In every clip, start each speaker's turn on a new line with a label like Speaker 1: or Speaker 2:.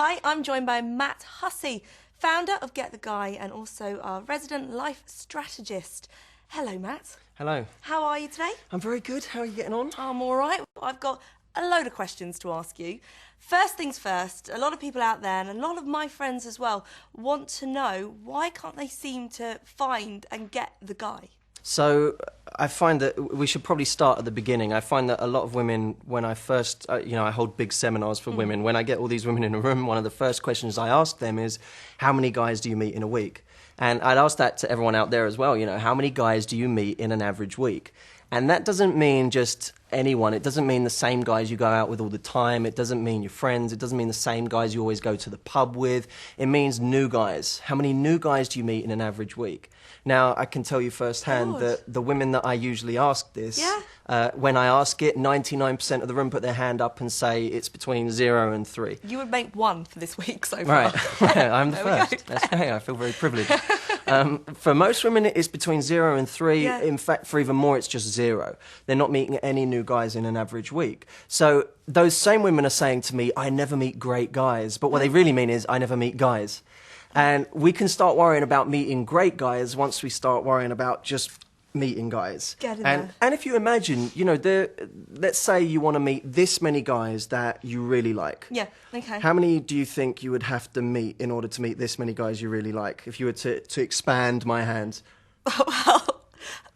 Speaker 1: Hi, I'm joined by Matt Hussey, founder of Get the Guy and also our resident life strategist. Hello, Matt.
Speaker 2: Hello.
Speaker 1: How are you today?
Speaker 2: I'm very good. How are you getting on?
Speaker 1: I'm all right. I've got a load of questions to ask you. First things first, a lot of people out there, and a lot of my friends as well, want to know why can't they seem to find and get the guy?
Speaker 2: So I find that we should probably start at the beginning. I find that a lot of women, when I first, I hold big seminars for women. When I get all these women in a room, one of the first questions I ask them is, how many guys do you meet in a week? And I'd ask that to everyone out there as well, how many guys do you meet in an average week? And that doesn't mean just anyone. It doesn't mean the same guys you go out with all the time. It doesn't mean your friends. It doesn't mean the same guys you always go to the pub with. It means new guys. How many new guys do you meet in an average week? Now, I can tell you firsthand that the women that I usually ask this, when I ask it, 99% of the room put their hand up and say it's between 0 and 3.
Speaker 1: You would make one for this week so far.
Speaker 2: Right, yeah, I'm the first. That's okay, I feel very privileged. For most women, it's between 0 and 3. Yeah. In fact, for even more, it's just 0. They're not meeting any new guys in an average week. So those same women are saying to me, I never meet great guys. But what they really mean is, I never meet guys. And we can start worrying about meeting great guys once we start worrying about just meeting guys. And if you imagine, let's say you want to meet this many guys that you really like.
Speaker 1: Yeah, okay.
Speaker 2: How many do you think you would have to meet in order to meet this many guys you really like, if you were to expand my hands?
Speaker 1: Well,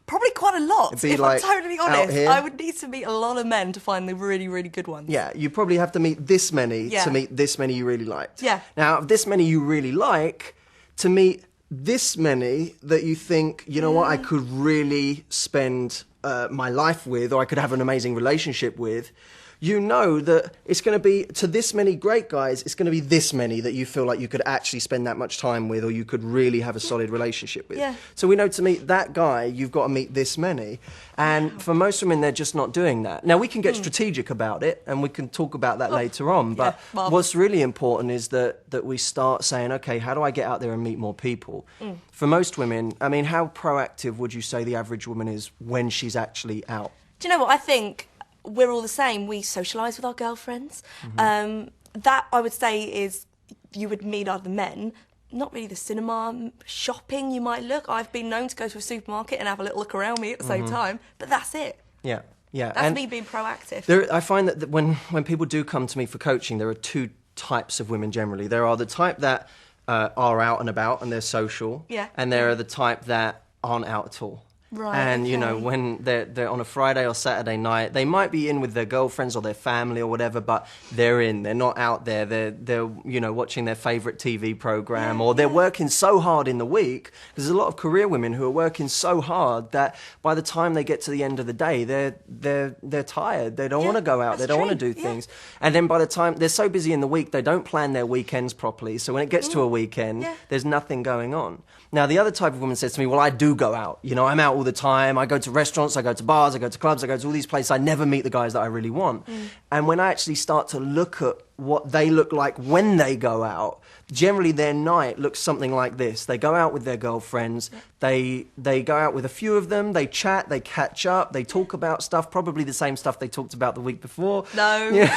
Speaker 1: probably quite a lot. If I'm totally honest, I would need to meet a lot of men to find the really, really good ones.
Speaker 2: Yeah, you probably have to meet this many to meet this many you really liked.
Speaker 1: Yeah.
Speaker 2: Now, of this many you really like, to meet this many that you think, you know what, I could really spend my life with, or I could have an amazing relationship with, you know that it's going to be, to this many great guys, it's going to be this many that you feel like you could actually spend that much time with, or you could really have a solid relationship with.
Speaker 1: Yeah.
Speaker 2: So we know to meet that guy, you've got to meet this many. And for most women, they're just not doing that. Now, we can get strategic about it, and we can talk about that later on. But what's really important is that we start saying, okay, how do I get out there and meet more people? For most women, I mean, how proactive would you say the average woman is when she's actually out?
Speaker 1: Do you know what? I think we're all the same. We socialise with our girlfriends. That, I would say, is you would meet other men. Not really the cinema, shopping you might look. I've been known to go to a supermarket and have a little look around me at the same time, but that's it.
Speaker 2: Yeah, yeah.
Speaker 1: That's me being proactive.
Speaker 2: I find that when people do come to me for coaching, there are two types of women generally. There are the type that are out and about and they're social, and there are the type that aren't out at all.
Speaker 1: Right,
Speaker 2: and, when they're on a Friday or Saturday night, they might be in with their girlfriends or their family or whatever, but they're in. They're not out there. They're watching their favourite TV programme, or they're working so hard in the week. There's a lot of career women who are working so hard that by the time they get to the end of the day, they're tired. They don't want to go out. They don't want to do things. And then by the time they're so busy in the week, they don't plan their weekends properly. So when it gets to a weekend, there's nothing going on. Now, the other type of woman says to me, well, I do go out. I'm out all the time. I go to restaurants, I go to bars, I go to clubs, I go to all these places. I never meet the guys that I really want. And when I actually start to look at what they look like when they go out, generally their night looks something like this. They go out with their girlfriends, they go out with a few of them, they chat, they catch up, they talk about stuff, probably the same stuff they talked about the week before.
Speaker 1: No,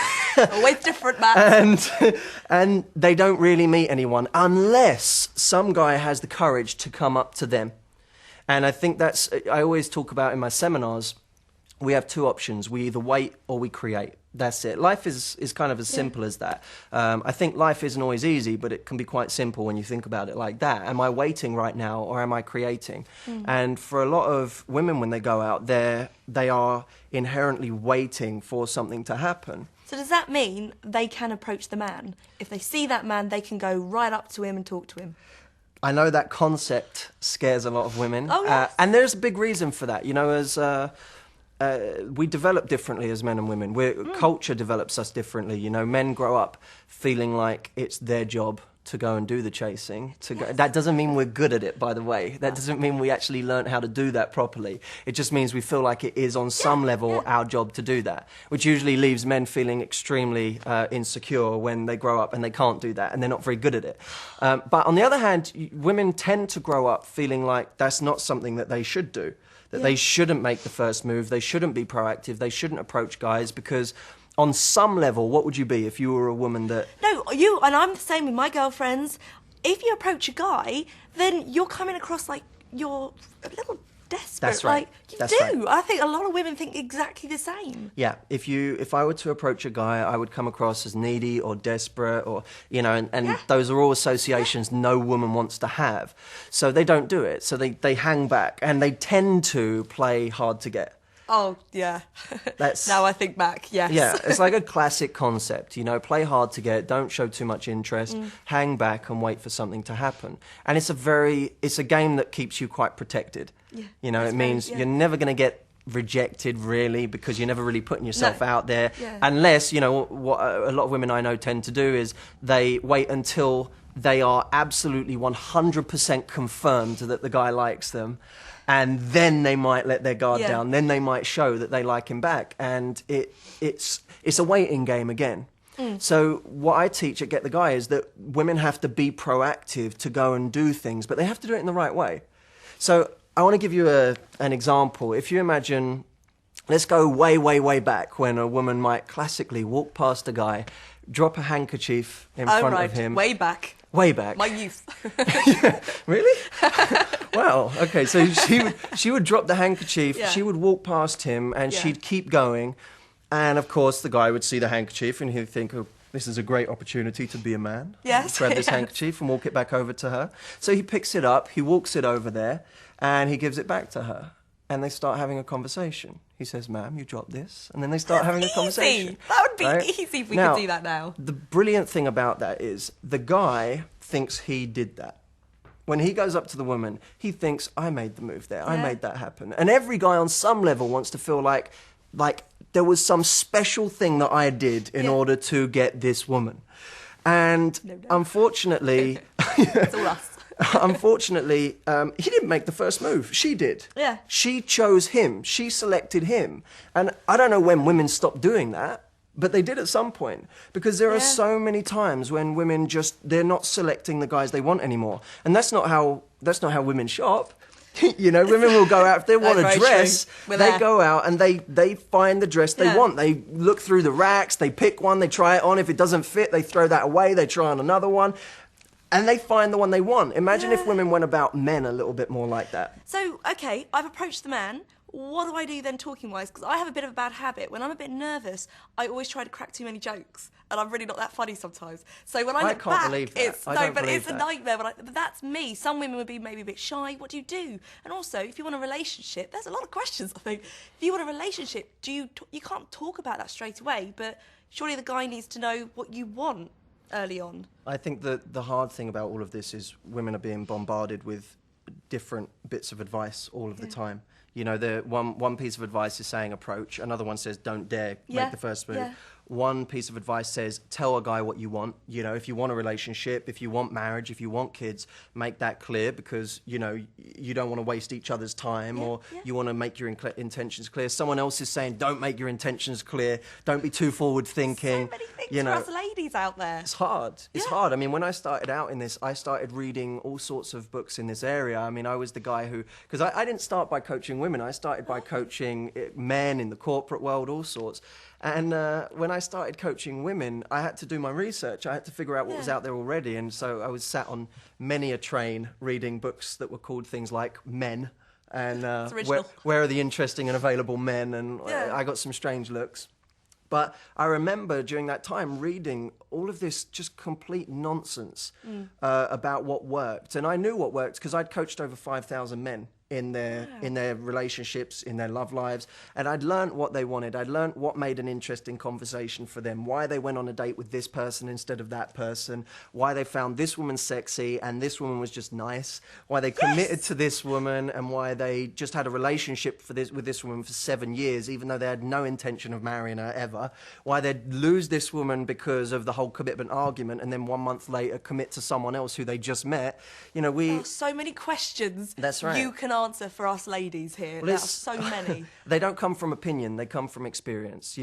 Speaker 1: always different, Matt.
Speaker 2: And they don't really meet anyone unless some guy has the courage to come up to them. And I think I always talk about in my seminars, we have two options. We either wait or we create. That's it. Life is kind of as simple as that. I think life isn't always easy, but it can be quite simple when you think about it like that. Am I waiting right now, or am I creating? And for a lot of women, when they go out, they are inherently waiting for something to happen.
Speaker 1: So does that mean they can approach the man? If they see that man, they can go right up to him and talk to him?
Speaker 2: I know that concept scares a lot of women.
Speaker 1: Oh, yes.
Speaker 2: And there's a big reason for that. As we develop differently as men and women. Culture develops us differently. Men grow up feeling like it's their job to go and do the chasing. That doesn't mean we're good at it, by the way. That doesn't mean we actually learn how to do that properly. It just means we feel like it is on some level our job to do that, which usually leaves men feeling extremely insecure when they grow up and they can't do that and they're not very good at it. But on the other hand, women tend to grow up feeling like that's not something that they should do, that they shouldn't make the first move, they shouldn't be proactive, they shouldn't approach guys because on some level, what would you be if you were a woman that...
Speaker 1: No, and I'm the same with my girlfriends. If you approach a guy, then you're coming across like you're a little desperate.
Speaker 2: That's right.
Speaker 1: Like,
Speaker 2: That's
Speaker 1: you do.
Speaker 2: right.
Speaker 1: I think a lot of women think exactly the same.
Speaker 2: Yeah, if I were to approach a guy, I would come across as needy or desperate, or and those are all associations no woman wants to have. So they don't do it. So they hang back, and they tend to play hard to get.
Speaker 1: Oh, yeah.
Speaker 2: That's,
Speaker 1: now I think back, yes.
Speaker 2: Yeah, it's like a classic concept, play hard to get, don't show too much interest, hang back and wait for something to happen. And it's a game that keeps you quite protected.
Speaker 1: Yeah,
Speaker 2: it means you're never going to get rejected, really, because you're never really putting yourself out there.
Speaker 1: Yeah.
Speaker 2: Unless, what a lot of women I know tend to do is they wait until they are absolutely 100% confirmed that the guy likes them. And then they might let their guard down. Then they might show that they like him back. And it's a waiting game again. So what I teach at Get the Guy is that women have to be proactive to go and do things, but they have to do it in the right way. So I want to give you an example. If you imagine, let's go way, way, way back when a woman might classically walk past a guy, drop a handkerchief in front of him.
Speaker 1: Way back.
Speaker 2: Way back.
Speaker 1: My youth.
Speaker 2: Really? Wow. Okay. So she would drop the handkerchief. Yeah. She would walk past him, and she'd keep going. And of course, the guy would see the handkerchief, and he'd think, "Oh, this is a great opportunity to be a man."
Speaker 1: Yes.
Speaker 2: Grab this handkerchief and walk it back over to her. So he picks it up. He walks it over there, and he gives it back to her. And they start having a conversation. He says, "Ma'am, you dropped this." And then they start having a conversation.
Speaker 1: That would be easy if we could do that now.
Speaker 2: The brilliant thing about that is the guy thinks he did that. When he goes up to the woman, he thinks, "I made the move there. I made that happen." And every guy on some level wants to feel like there was some special thing that I did in order to get this woman. And unfortunately...
Speaker 1: It's all us.
Speaker 2: Unfortunately, he didn't make the first move. She did.
Speaker 1: Yeah.
Speaker 2: She chose him. She selected him. And I don't know when women stopped doing that, but they did at some point. Because there are so many times when women they're not selecting the guys they want anymore. And that's not how women shop. Women will go out, if they want a dress, they go out and they find the dress they want. They look through the racks, they pick one, they try it on. If it doesn't fit, they throw that away, they try on another one. And they find the one they want. Imagine if women went about men a little bit more like that.
Speaker 1: So, okay, I've approached the man. What do I do then talking-wise? Because I have a bit of a bad habit. When I'm a bit nervous, I always try to crack too many jokes. And I'm really not that funny sometimes. So when I look back,
Speaker 2: believe that.
Speaker 1: it's a nightmare. But that's me. Some women would be maybe a bit shy. What do you do? And also, if you want a relationship, there's a lot of questions, I think. If you want a relationship, you can't talk about that straight away. But surely the guy needs to know what you want early on.
Speaker 2: I think that the hard thing about all of this is women are being bombarded with different bits of advice all of the time. The one piece of advice is saying approach, another one says don't dare make the first move.
Speaker 1: Yeah.
Speaker 2: One piece of advice says tell a guy what you want. If you want a relationship, if you want marriage, if you want kids, make that clear, because you don't want to waste each other's time, or you want to make your intentions clear. Someone else is saying don't make your intentions clear, don't be too forward thinking.
Speaker 1: So many things for us ladies out there.
Speaker 2: It's hard. It's hard. I mean, when I started out in this, I started reading all sorts of books in this area. I mean, I was the guy because I didn't start by coaching women. I started by coaching men in the corporate world, all sorts. And when I started coaching women, I had to do my research. I had to figure out what was out there already. And so I was sat on many a train reading books that were called things like Men. And where are the interesting and available men? And I got some strange looks. But I remember during that time reading all of this just complete nonsense about what worked. And I knew what worked because I'd coached over 5,000 men in their relationships, in their love lives, and I'd learnt what they wanted. I'd learnt what made an interesting conversation for them, why they went on a date with this person instead of that person, why they found this woman sexy and this woman was just nice, why they committed to this woman, and why they just had a relationship with this woman for 7 years, even though they had no intention of marrying her ever, why they'd lose this woman because of the whole commitment argument, and then 1 month later commit to someone else who they just met.
Speaker 1: So many questions.
Speaker 2: That's right.
Speaker 1: You can answer for us ladies here. There are so many.
Speaker 2: They don't come from opinion, they come from experience.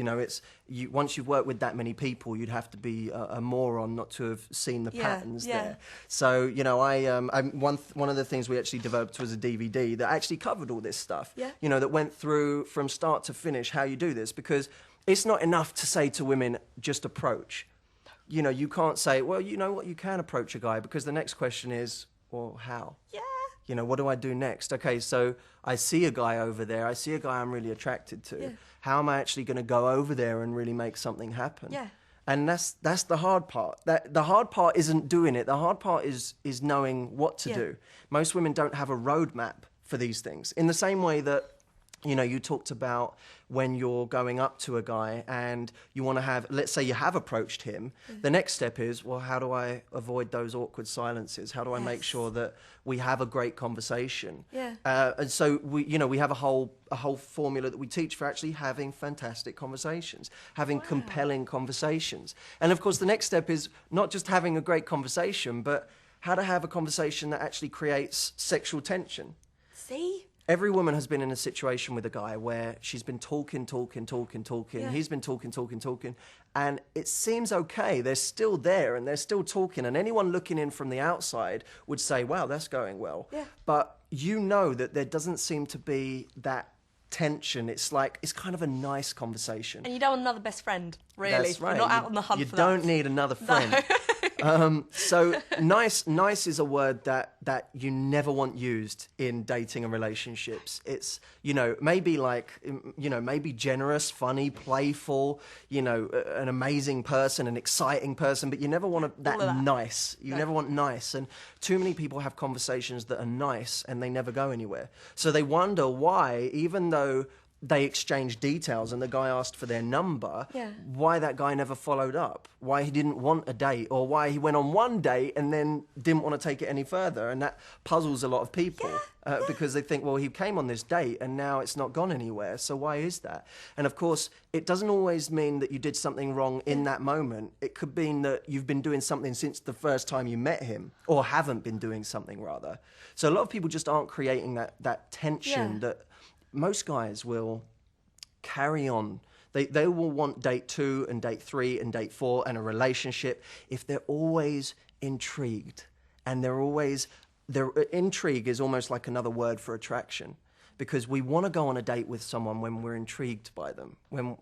Speaker 2: Once you've worked with that many people, you'd have to be a moron not to have seen the patterns there. So, one of the things we actually developed was a DVD that actually covered all this stuff. That went through from start to finish how you do this, because it's not enough to say to women, just approach. You know, you can't say, well, you know what, you can approach a guy, because the next question is, well, how?
Speaker 1: Yeah.
Speaker 2: You know, what do I do next? Okay, so I see a guy over there. I see a guy I'm really attracted to.
Speaker 1: Yeah.
Speaker 2: How am I actually going to go over there and really make something happen?
Speaker 1: Yeah.
Speaker 2: And that's the hard part. The hard part isn't doing it. The hard part is knowing what to do. Most women don't have a roadmap for these things. In the same way that, you know, you talked about when you're going up to a guy and you want to have, let's say you have approached him, the next step is, well, how do I avoid those awkward silences? How do I make sure that we have a great conversation?
Speaker 1: Yeah.
Speaker 2: And so we have a whole formula that we teach for actually having fantastic conversations, having compelling conversations. And of course, the next step is not just having a great conversation, but how to have a conversation that actually creates sexual tension.
Speaker 1: See?
Speaker 2: Every woman has been in a situation with a guy where she's been talking.
Speaker 1: Yeah.
Speaker 2: He's been talking. And it seems okay. They're still there and they're still talking. And anyone looking in from the outside would say, wow, that's going well.
Speaker 1: Yeah.
Speaker 2: But you know that there doesn't seem to be that tension. It's like, it's kind of a nice conversation.
Speaker 1: And you don't want another best friend, really.
Speaker 2: That's right.
Speaker 1: You're not out on the hunt for that.
Speaker 2: You don't need another friend. So nice is a word that you never want used in dating and relationships. It's, you know, maybe like, you know, maybe generous, funny, playful, you know, an amazing person, an exciting person, but you never want that nice. You never want nice. And too many people have conversations that are nice and they never go anywhere. So they wonder why, even though they exchanged details and the guy asked for their number, why that guy never followed up, why he didn't want a date, or why he went on one date and then didn't want to take it any further. And that puzzles a lot of people because they think, well, he came on this date and now it's not gone anywhere, so why is that? And of course, it doesn't always mean that you did something wrong in that moment. It could mean that you've been doing something since the first time you met him, or haven't been doing something rather. So a lot of people just aren't creating that tension that most guys will carry on. They will want date 2 and date 3 and date 4 and a relationship if they're always intrigued. And their intrigue is almost like another word for attraction, because we want to go on a date with someone when we're intrigued by them, when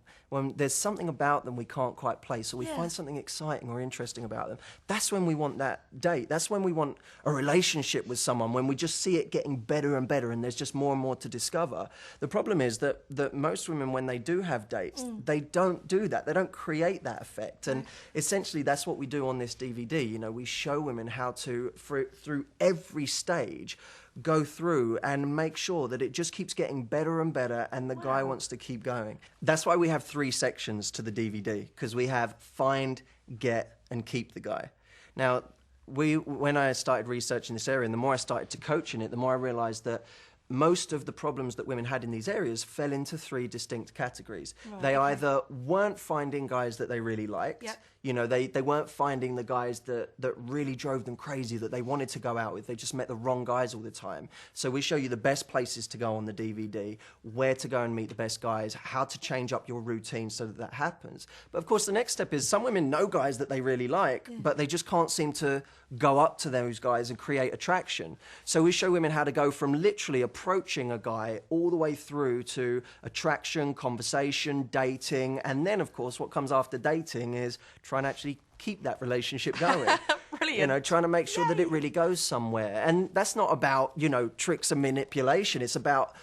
Speaker 2: there's something about them we can't quite place, or we find something exciting or interesting about them. That's when we want that date. That's when we want a relationship with someone, when we just see it getting better and better and there's just more and more to discover. The problem is that most women, when they do have dates, they don't do that. They don't create that effect. And essentially that's what we do on this DVD. You know, we show women how to, through every stage, go through and make sure that it just keeps getting better and better and the guy wants to keep going. That's why we have 3 sections to the DVD, because we have find, get and keep the guy. Now, when I started researching this area and the more I started to coach in it, the more I realized that most of the problems that women had in these areas fell into 3 distinct categories. They either weren't finding guys that they really liked, you know, they weren't finding the guys that really drove them crazy, that they wanted to go out with. They just met the wrong guys all the time. So we show you the best places to go on the DVD, where to go and meet the best guys, how to change up your routine so that happens. But of course, the next step is some women know guys that they really like, but they just can't seem to go up to those guys and create attraction. So we show women how to go from literally approaching a guy all the way through to attraction, conversation, dating, and then of course what comes after dating is trying to actually keep that relationship going.
Speaker 1: Brilliant.
Speaker 2: You know, trying to make sure that it really goes somewhere. And that's not about, you know, tricks and manipulation. It's about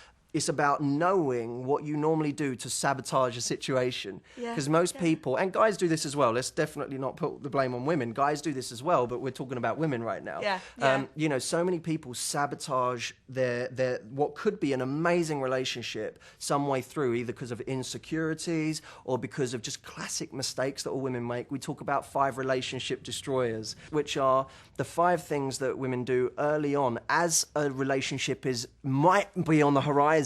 Speaker 2: knowing what you normally do to sabotage a situation. Because most people, and guys do this as well, let's definitely not put the blame on women. Guys do this as well, but we're talking about women right now. You know, so many people sabotage their what could be an amazing relationship some way through, either because of insecurities or because of just classic mistakes that all women make. We talk about 5 relationship destroyers, which are the 5 things that women do early on as a relationship might be on the horizon.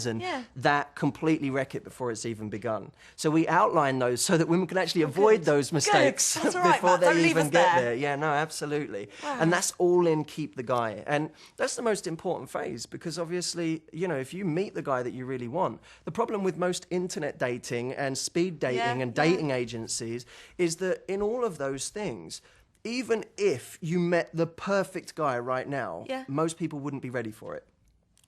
Speaker 2: That completely wreck it before it's even begun. So we outline those so that women can actually avoid those mistakes before they even get there. Yeah, no, absolutely. And that's all in keep the guy. And that's the most important phase, because obviously, you know, if you meet the guy that you really want, the problem with most internet dating and speed dating and dating agencies is that in all of those things, even if you met the perfect guy right now, most people wouldn't be ready for it.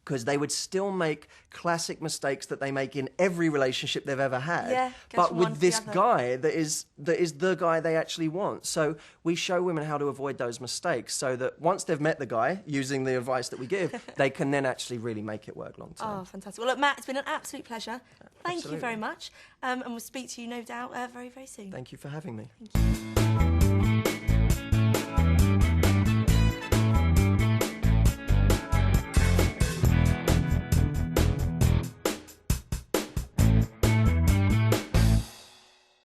Speaker 2: because they would still make classic mistakes that they make in every relationship they've ever had.
Speaker 1: Yeah,
Speaker 2: but
Speaker 1: from one
Speaker 2: with
Speaker 1: to
Speaker 2: this
Speaker 1: the other.
Speaker 2: guy that is the guy they actually want. So we show women how to avoid those mistakes so that once they've met the guy, using the advice that we give, they can then actually really make it work long term.
Speaker 1: Oh, fantastic. Well, look, Matt, it's been an absolute pleasure. Thank you
Speaker 2: Absolutely.
Speaker 1: very much. And we'll speak to you, no doubt, very, very soon.
Speaker 2: Thank you for having me.
Speaker 1: Thank you.